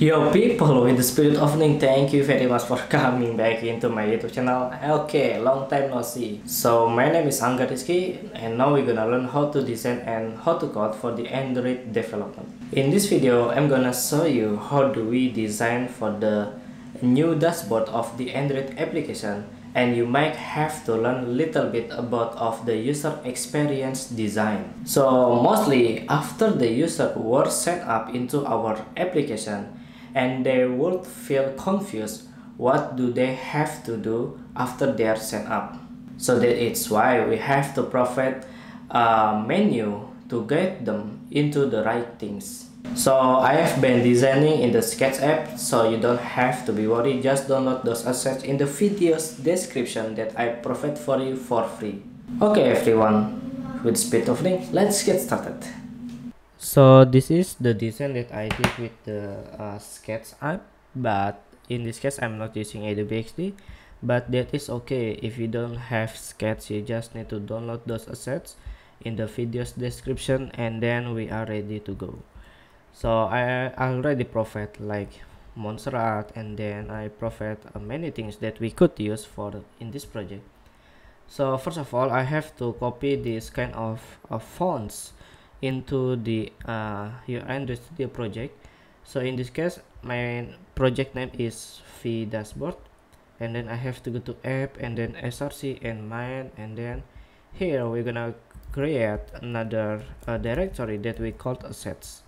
Yo people, with the spirit of opening, thank you very much for coming back into my YouTube channel. Okay, long time no see. So my name is Angga Rizky, and now we're gonna learn how to design and how to code for the Android development. In this video, I'm gonna show you how do we design for the new dashboard of the Android application, and you might have to learn a little bit about of the user experience design. So mostly after the user were set up into our application, and they would feel confused what do they have to do after they are set up. So that it's why we have to provide a menu to guide them into the right things. So I have been designing in the Sketch app, so you don't have to be worried. Just download those assets in the video's description that I provide for you for free. Okay everyone, with speed of link, let's get started. So this is the design that I did with the Sketch app, but in this case I'm not using Adobe XD, but that is okay. If you don't have Sketch, you just need to download those assets in the video's description, and then we are ready to go. So I already provide like monster art, and then I provide many things that we could use for in this project. So first of all, I have to copy this kind of fonts into the your Android Studio project. So in this case, my project name is V Dashboard, and then I have to go to app and then src and mine, and then here we're gonna create another directory that we called assets,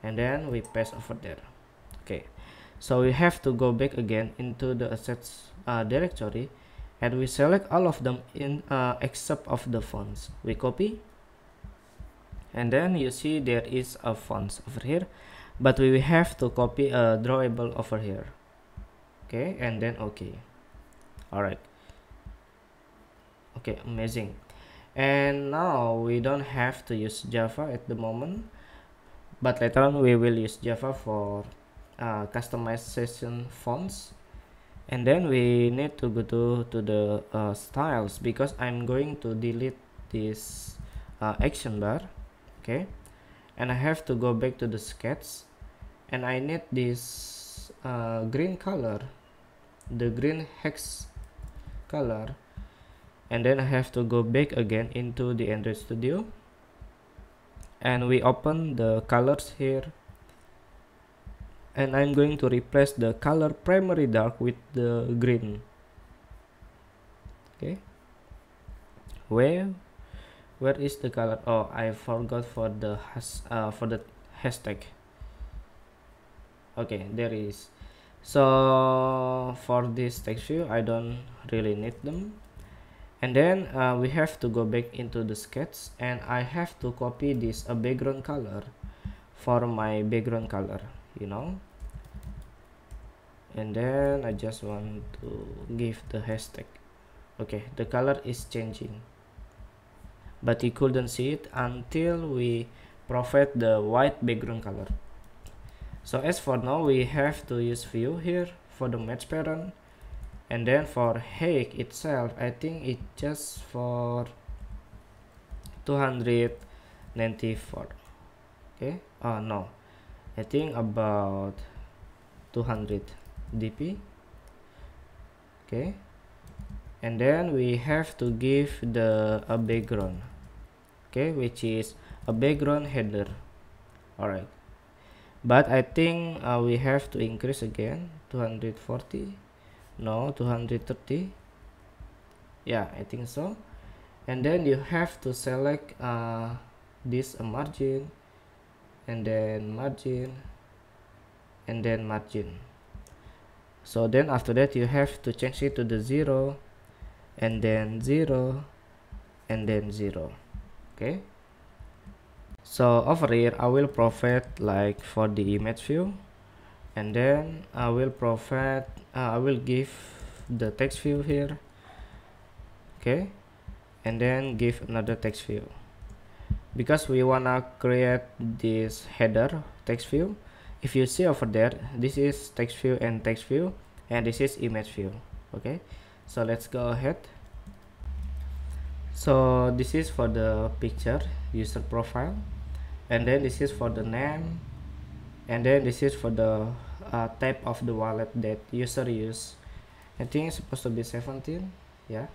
and then we paste over there. Okay, so we have to go back again into the assets directory, and we select all of them in except of the fonts. We copy, and then you see there is a fonts over here, but we have to copy a drawable over here. Okay, and then okay. All right, okay, amazing. And now we don't have to use Java at the moment, but later on we will use Java for customization fonts. And then we need to go to the styles, because I'm going to delete this action bar. Okay, and I have to go back to the sketch, and I need this green color, the green hex color, and then I have to go back again into the Android Studio, and we open the colors here, and I'm going to replace the color primary dark with the green. Okay, where is the color? Oh, I forgot for the hashtag. Okay, there is. So for this text view, I don't really need them. And then we have to go back into the sketch, and I have to copy this background color for my background color, you know. And then I just want to give the hashtag. Okay, the color is changing, but you couldn't see it until we provide the white background color. So as for now, we have to use view here for the match parent, and then for height itself, I think it just for 294. Okay, oh no, I think about 200 dp. Okay, and then we have to give the background, okay, which is a background header. All right, but I think we have to increase again 240. No, 230. Yeah, I think so. And then you have to select this margin, and then margin, and then margin. So then after that you have to change it to the 0, and then 0, and then 0. Okay, so over here I will provide like for the image view, and then I will provide I will give the text view here. Okay, and then give another text view, because we wanna create this header text view. If you see over there, this is text view and text view, and this is image view. Okay, so let's go ahead. So this is for the picture user profile, and then this is for the name, and then this is for the type of the wallet that user use. I think it's supposed to be 17, yeah.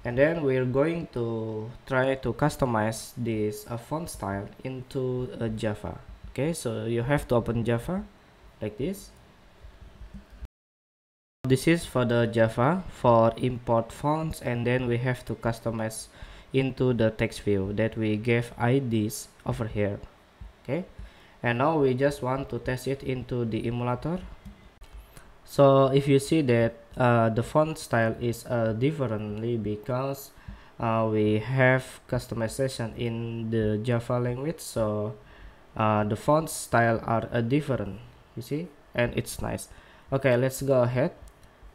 And then we're going to try to customize this font style into Java. Okay, so you have to open Java like this. This is for the Java for import fonts, and then we have to customize into the text view that we gave IDs over here. Okay, and now we just want to test it into the emulator. So if you see that the font style is differently because we have customization in the Java language, so the font style are different, you see, and it's nice. Okay, let's go ahead.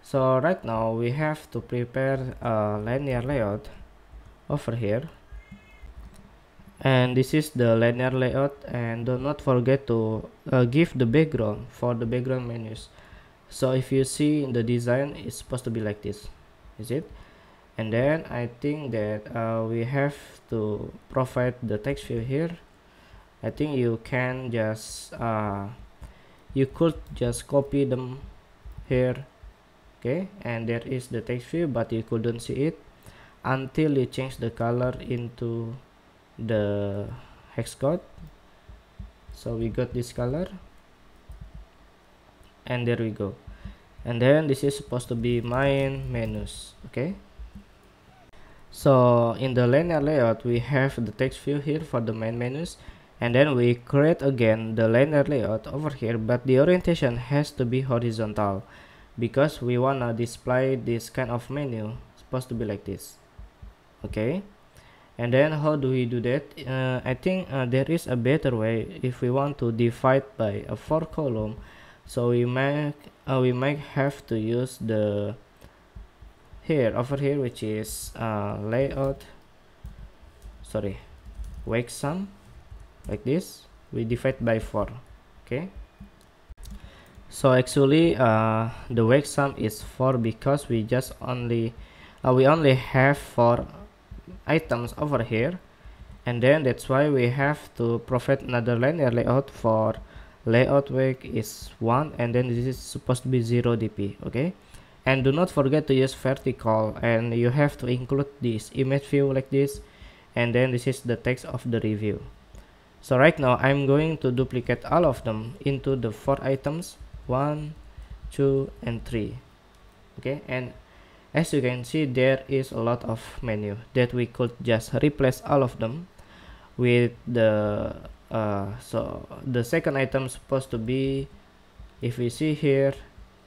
So right now we have to prepare a linear layout over here, and this is the linear layout, and do not forget to give the background for the background menus. So if you see in the design, it's supposed to be like this, is it? And then I think that we have to provide the text view here. I think you can just you could just copy them here. Okay, and there is the text view, but you couldn't see it until you change the color into the hex code. So we got this color, and there we go. And then this is supposed to be main menus. Okay, so in the linear layout we have the text view here for the main menus, and then we create again the linear layout over here, but the orientation has to be horizontal because we wanna display this kind of menu supposed to be like this. Okay, and then how do we do that? I think there is a better way. If we want to divide by a 4 column, so we might have to use the over here, which is layout, sorry, wake sum, like this. We divide by 4. Okay, so actually the wake sum is 4 because we just only have 4 items over here, and then that's why we have to provide another linear layout for layout wake is 1, and then this is supposed to be 0 dp. Okay, and do not forget to use vertical, and you have to include this image view like this, and then this is the text of the review. So right now I'm going to duplicate all of them into the 4 items, 1, 2, and 3. Okay, and as you can see, there is a lot of menu that we could just replace all of them with the so the second item supposed to be, if we see here,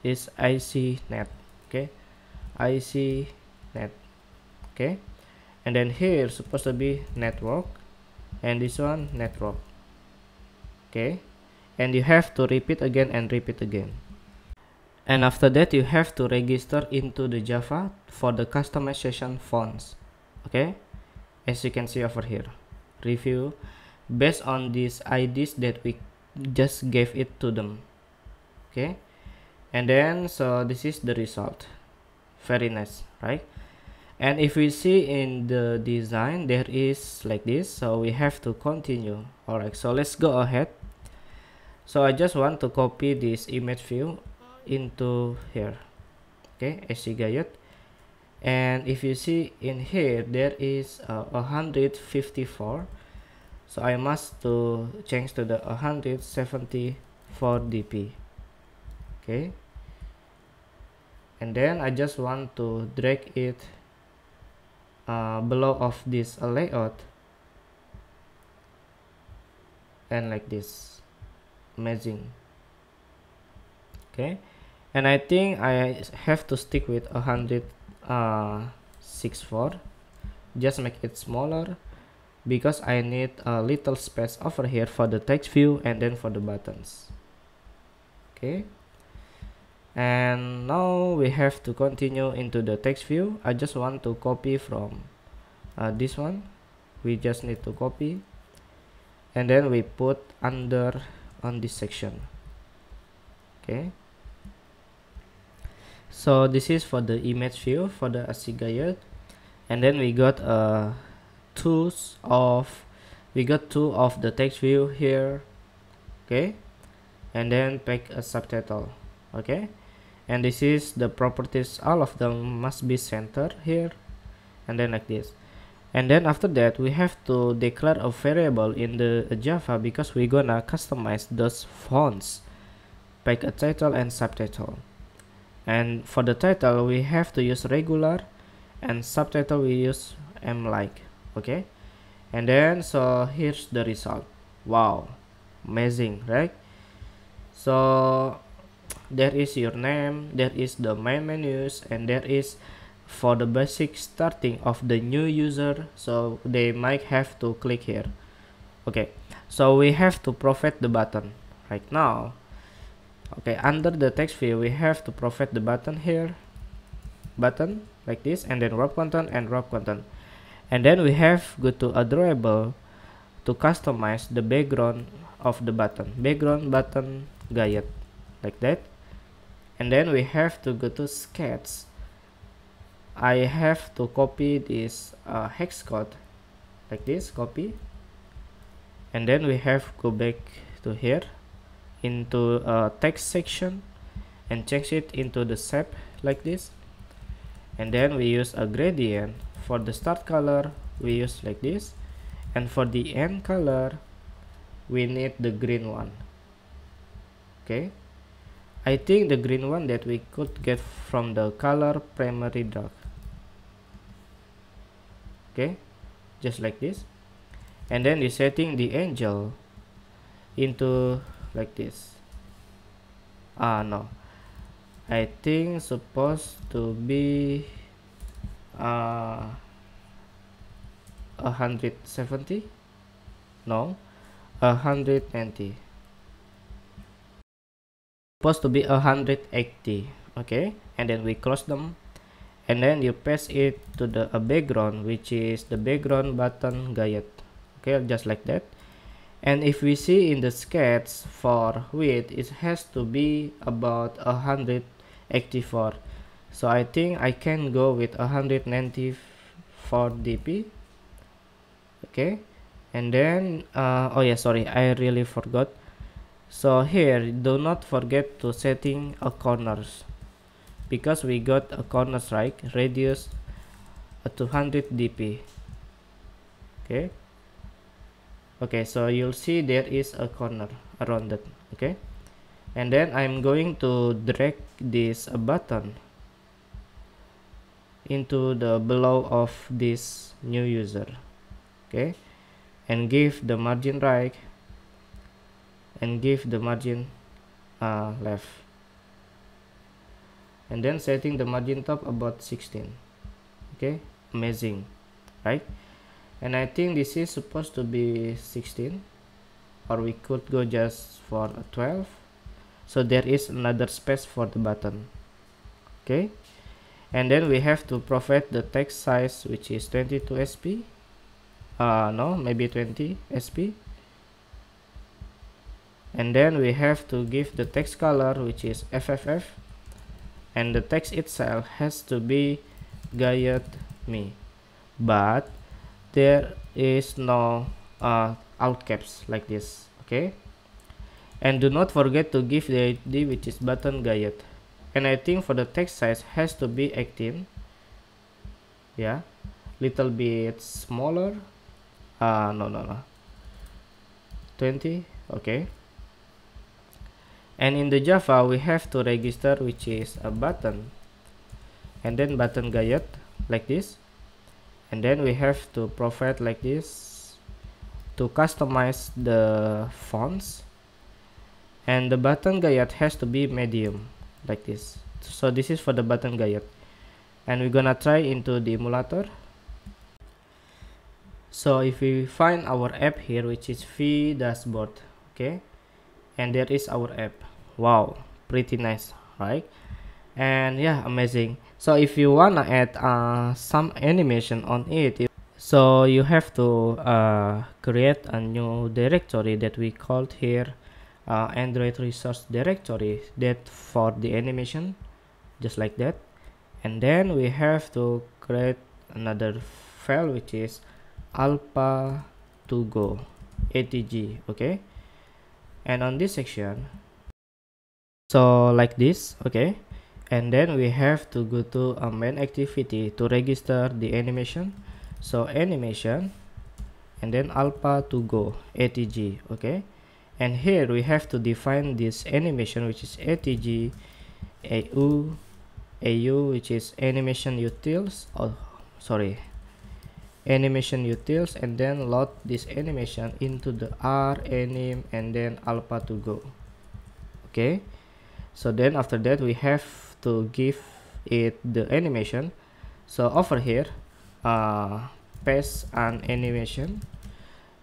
is ICnet. Okay, ICnet. Okay, and then here supposed to be network, and this one network. Okay, and you have to repeat again and repeat again. And after that you have to register into the Java for the customization fonts. Okay, as you can see over here, review based on these IDs that we just gave it to them. Okay, and then so this is the result. Very nice, right? And if we see in the design, there is like this, so we have to continue. Alright, so let's go ahead. So I just want to copy this image view into here. Okay, SC Gayet, and if you see in here, there is 154, so I must to change to the 174 dp. Okay, and then I just want to drag it below of this layout, and like this. Amazing. Okay, and I think I have to stick with 164, just make it smaller because I need a little space over here for the text view and then for the buttons. Okay, and now we have to continue into the text view. I just want to copy from this one. We just need to copy, and then we put under on this section. Okay, so this is for the image view for the SC Gayet, and then we got two of the text view here. Okay, and then pick a subtitle. Okay, and this is the properties, all of them must be centered here, and then like this. And then after that we have to declare a variable in the Java because we're gonna customize those fonts. Pick a title and subtitle, and for the title we have to use regular, and subtitle we use mlike. Okay, and then so here's the result. Wow, amazing, right? So there is your name, there is the main menus, and there is for the basic starting of the new user, so they might have to click here. Okay, so we have to provide the button right now. Okay, under the text view we have to provide the button here, button like this, and then wrap content and wrap content, and then we have go to a drawable to customize the background of the button, background button guide, like that. And then we have to go to sketch. I have to copy this hex code like this, copy, and then we have go back to here into text section and change it into the shape like this. And then we use a gradient. For the start color we use like this, and for the end color we need the green one. Okay, I think the green one that we could get from the color primary dark. Okay, just like this. And then we setting the angel into like this. No, I think supposed to be 170, no, 190, supposed to be 180. Okay, and then we close them, and then you paste it to the background, which is the background button guide. Okay, just like that. And if we see in the sketch for width, it has to be about 184, so I think I can go with 194 dp. Okay, and then oh yeah, sorry, I really forgot. So here do not forget to setting a corners, because we got a corners, right, radius 200 dp. Okay, okay, so you'll see there is a corner around that. Okay, and then I'm going to drag this button into the below of this new user. Okay, and give the margin right and give the margin left, and then setting the margin top about 16. Okay, amazing, right? And I think this is supposed to be 16, or we could go just for 12, so there is another space for the button. Okay, and then we have to provide the text size, which is 22 sp, no, maybe 20 sp. And then we have to give the text color, which is FFF, and the text itself has to be guide me, but there is no alt caps like this. Okay, and do not forget to give the ID, which is button guide, and I think for the text size has to be 18. Yeah, little bit smaller, no, 20. Okay, and in the Java we have to register, which is a button, and then button guide like this, and then we have to provide like this to customize the fonts, and the button guide has to be medium like this. So this is for the button guide, and we're gonna try into the emulator. So if we find our app here, which is V dashboard, okay, and there is our app. Wow, pretty nice, right? And yeah, amazing. So if you wanna add some animation on it, so you have to create a new directory that we called here Android resource directory, that for the animation, just like that. And then we have to create another file, which is alpha to go atg. Okay, and on this section So like this, okay. And then we have to go to a main activity to register the animation. So animation, and then alpha to go ATG, okay. And here we have to define this animation, which is ATG AU, which is animation utils, animation utils, and then load this animation into the R-anim and then alpha to go, okay. So then after that we have to give it the animation. So over here, paste an animation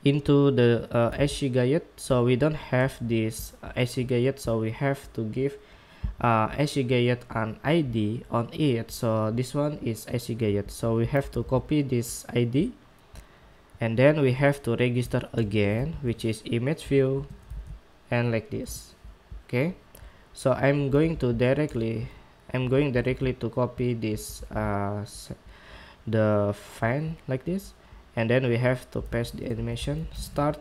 into the AC guide. So we don't have this AC guide, so we have to give AC guide an ID on it. So this one is AC guide, so we have to copy this ID, and then we have to register again, which is image view, and like this, okay. So I'm going directly to copy this the file like this, and then we have to paste the animation, start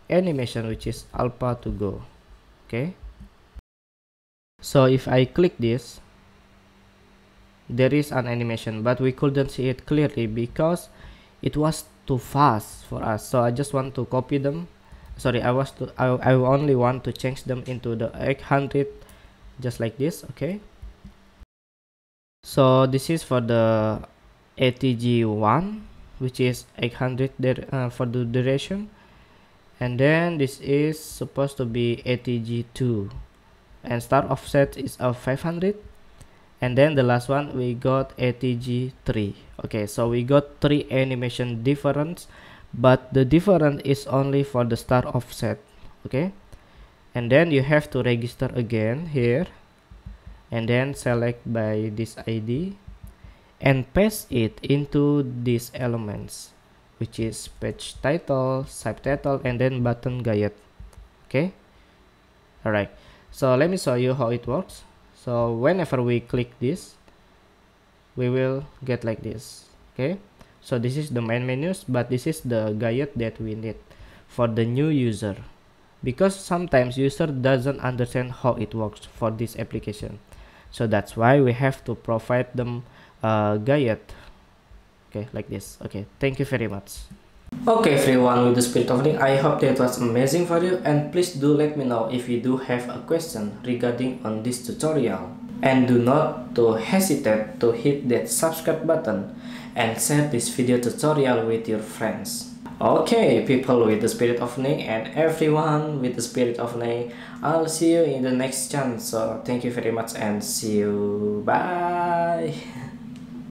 animation, which is alpha to go, okay. So if I click this, there is an animation, but we couldn't see it clearly because it was too fast for us. So I just want to copy them. Sorry, I only want to change them into the 800, just like this, okay. So this is for the ATG1, which is 800 for the duration, and then this is supposed to be ATG2, and start offset is of 500, and then the last one we got ATG3. Okay, so we got 3 animation difference, but the difference is only for the start offset, okay. And then you have to register again here, and then select by this ID and paste it into these elements, which is page title, subtitle, and then button guide, okay. Alright, so let me show you how it works. So whenever we click this, we will get like this, okay. So this is the main menus, but this is the guide that we need for the new user, because sometimes user doesn't understand how it works for this application. So that's why we have to provide them a guide, okay, like this. Okay, thank you very much. Okay everyone, with the spirit of link, I hope that was amazing for you, and please do let me know if you do have a question regarding on this tutorial, and do not to hesitate to hit that subscribe button and share this video tutorial with your friends. Okay, people with the spirit of Ning, and everyone with the spirit of Ning, I'll see you in the next chance. So thank you very much and see you. Bye.